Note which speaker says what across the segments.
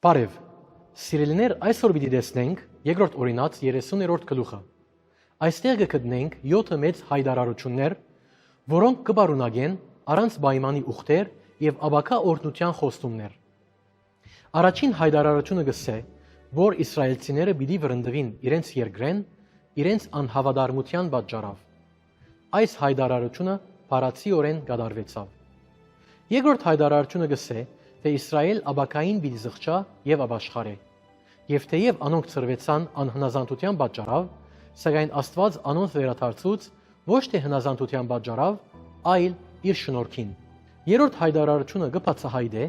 Speaker 1: Բարև, սիրելիներ, այսօր պիտի տեսնենք երկրորդ օրինաց 30-րդ գլուխը։ Այստեղ կգտնենք 7 մեծ հայտարարություններ, որոնք կբարունագեն առանց պայմանի ուխտեր եւ աբակա օրհնության խոստումներ։ Առաջին հայտարարությունը գսե, որ իսրայելցիները պիտի վրընդվին իրենց երկրեն, իրենց անհավատարմության պատճառով։ Այս հայտարարությունը բառացիորեն կատարվեցավ։ Երկրորդ հայտարարությունը գսե, թե Իսրայել աբակային պիտի զղջա եւ ապաշխարե։ Եվ թեև անոնք ծրվեցան անհնազանդության պատճառով, սակայն Աստված անոնց վերադարձուց ոչ թե հնազանդության պատճառով, այլ իր շնորհքին։ Երրորդ հայտարարությունը կբացահայտե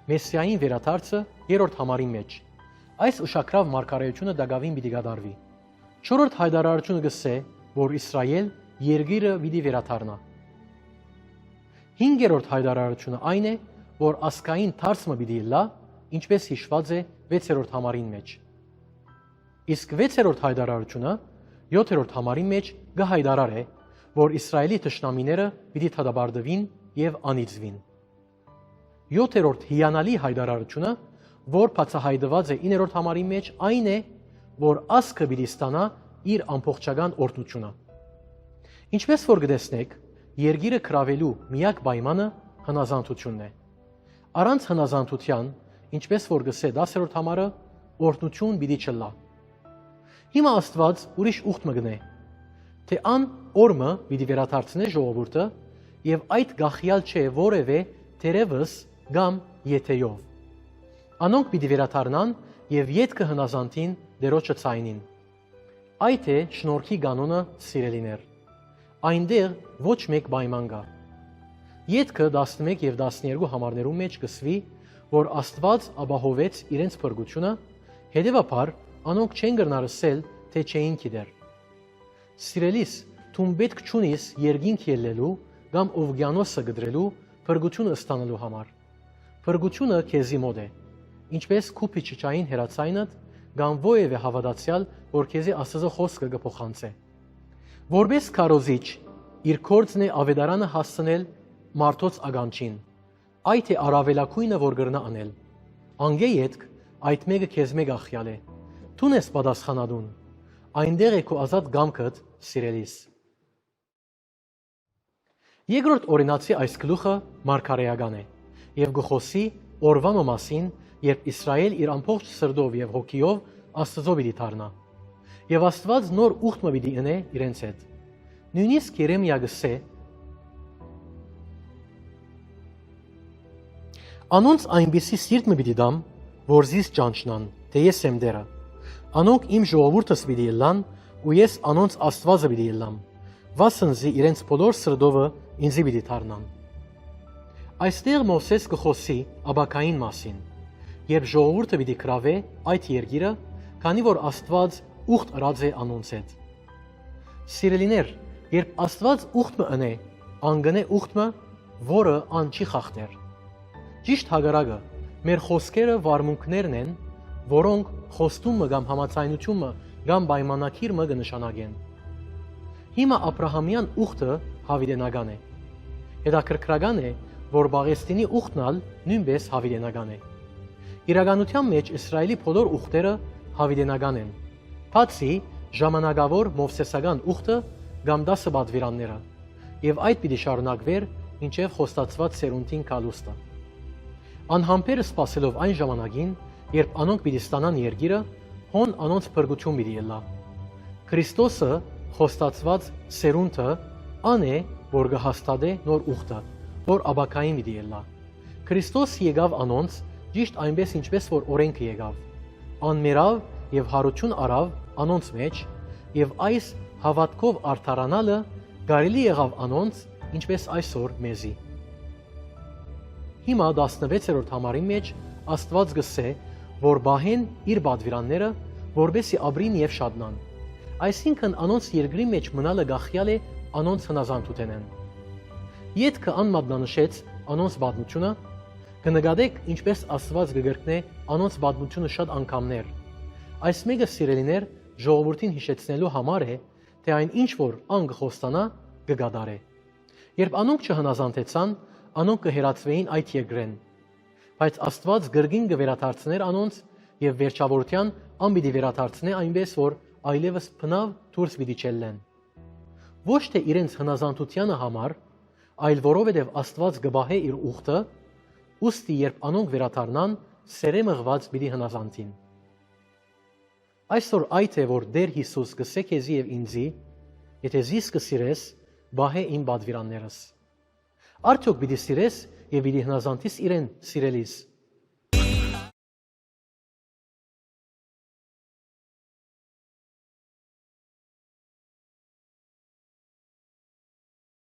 Speaker 1: Մեսիային վերադարձը երրորդ համարի մեջ։ Այս ուշագրավ մարգարեությունը դակավին պիտի կատարվի։ Չորրորդ հայտարարությունը գսե, որ Իսրայել երկիրը պիտի վերադառնա։ Հինգերորդ հայտարարությունը այն է, որ ասկային դարձումը պիտի լա, ինչպես հիշված է 6-րդ համարին մեջ։ Իսկ 6-րդ հայտարարությունը 7-րդ համարի մեջ կհայտարարե, որ Իսրայելի թշնամիները պիտի թադաբարդվին եւ անիծվին։ 7-րդ հիանալի հայտարարությունը, որ բացահայտված է 9-րդ համարի մեջ, այն է, որ ասկը պիտի ստանա իր ամբողջական օրհնությունը։ Ինչպես որ կտեսնեք, երկիրը գրավելու միակ պայմանը հնազանդությունն է։ Առանց հնազանդության, ինչպես որ գսե 10-րդ համարը, օրհնություն պիտի չլա։ Հիմա Աստված ուրիշ ուխտ մգնե, թե ան օրմը պիտի վերադարձնե ժողովուրդը եւ այդ գախյալ չէ որևէ թերևս կամ եթեյով։ Անոնք պիտի վերադառնան եւ ետքը հնազանդին դերոջը ցայնին։ Այդ է շնորհքի կանոնը, սիրելիներ։ Այնտեղ ոչ մեկ պայման կա։ Ետքը 11 եւ 12 համարներում մեջ կսվի, որ Աստված ապահովեց իրենց փրկությունը, հետևաբար անոնք չեն գրնարսել, թե չէին գիտեր։ Սիրելիս, դու պետք չունիս երկինք ելնելու կամ օվկիանոսը գդրելու փրկությունը ստանալու համար։ Փրկությունը քեզի մոտ է, ինչպես քու փիչիչային հերացայինդ կամ ովևէ հավատացյալ, որ քեզի Աստծո խոսքը կփոխանցե։ Որպես քարոզիչ, իր կորձն է ավետարանը հասցնել մարդոց ագանչին, այդ է առավելակույնը, որ գրնա անել։ Անգե ետք, այդ մեկը քեզ մեկ ախյալ է, դուն ես պատասխանատուն, այնտեղ է քո ազատ գամքդ, սիրելիս։ Երկրորդ օրինացի այս գլուխը մարգարեական է եւ գխոսի օրվա մասին, երբ Իսրայել իր ամբողջ սրտով եւ հոգիով Աստծո պիտի դառնա։ Եվ Աստված նոր ուխտ պիտի ընե իրենց հետ։ Նույնիսկ Երեմիա գսե, Անոնց այնպիսի սիրտ մը պիտի դամ, որ զիս ճանչնան, թե ես եմ դերը։ Անոնք իմ ժողովուրդս պիտի ելան, ու ես անոնց Աստվածը պիտի ելամ, վասնզի իրենց բոլոր սրտովը ինձի պիտի դառնան։ Այստեղ Մովսես կխոսի աբակային մասին, երբ ժողովուրդը պիտի գրավե այդ երկիրը, քանի որ Աստված ուխտ ըրած է անոնց հետ։ Սիրելիներ, երբ Աստված ուխտ մը ընե, անգնե ուխտ մը, որը ան չի խախտեր։ Ճիշտ հակառակը, մեր խոսքերը վարմունքներն են, որոնք խոստումը կամ համաձայնությունը կամ պայմանագիրը կնշանակեն։ Հիմա Աբրահամյան ուխտը հավիտենական է։ Հետաքրքրական է, որ Բաղեստինի ուխտն ալ նույնպես հավիտենական է։ Իրականության մեջ Իսրայելի բոլոր ուխտերը հավիտենական են, բացի ժամանակավոր Մովսեսական ուխտը կամ 10 պատվիրանները, եւ այդ պիտի շարունակվեր մինչեւ խոստացված սերունդին կալուստը։ Անհամբերը սպասելով այն ժամանակին, երբ անոնք պիտի ստանան երկիրը, հոն անոնց փրկություն պիտի ելա։ Քրիստոսը խոստացված սերունդը ան է, որ կհաստատե նոր ուխտը, որ աբակային պիտի ելա։ Քրիստոս եկավ անոնց ճիշտ այնպես ինչպես որ օրենքը եկավ։ Անմերավ եւ հարություն արավ անոնց մեջ, եւ այս հավատքով արդարանալը կարելի եղավ անոնց, ինչպես այսօր մեզի։ Հիմա 16-րդ համարի մեջ Աստված գսե, որ բահեն իր պատվիրանները, որբեսի ապրին եւ շատնան։ Այսինքն անոնց երկրի մեջ մնալը գախյալ է անոնց հնազանդութենեն։ Ետքը ան մատնանշեց անոնց պատմությունը, կնկատեք ինչպես Աստված կգրկնե անոնց պատմությունը շատ անգամներ։ Այս մեկը սիրելիներ ժողովրդին հիշեցնելու համար է, թե այն ինչ որ ան կխոստանա կգադարե։ Երբ անոնք չհնազանդեցան, անոնք կհերացվեին այդ երկրեն, բայց Աստված գրգին կվերադարձներ անոնց եւ վերջավորության անպիտի վերադարձնե այնպես, որ այլևս բնավ դուրս պիտի չելեն։ Ոչ թե իրենց հնազանդությանը համար, այլ որովհետեւ Աստված կբահե իր ուխտը, ուստի երբ անոնք վերադառնան, սերը մղված պիտի հնազանդին։ Այսօր այդ է, որ Տեր Հիսուս կսե քեզի եւ ինձի, եթե զիս կսիրես, բահե իմ պատվիրաններս։ Արդյոք պիտի սիրես եւ պիտի հնազանդիս իրեն սիրելիս։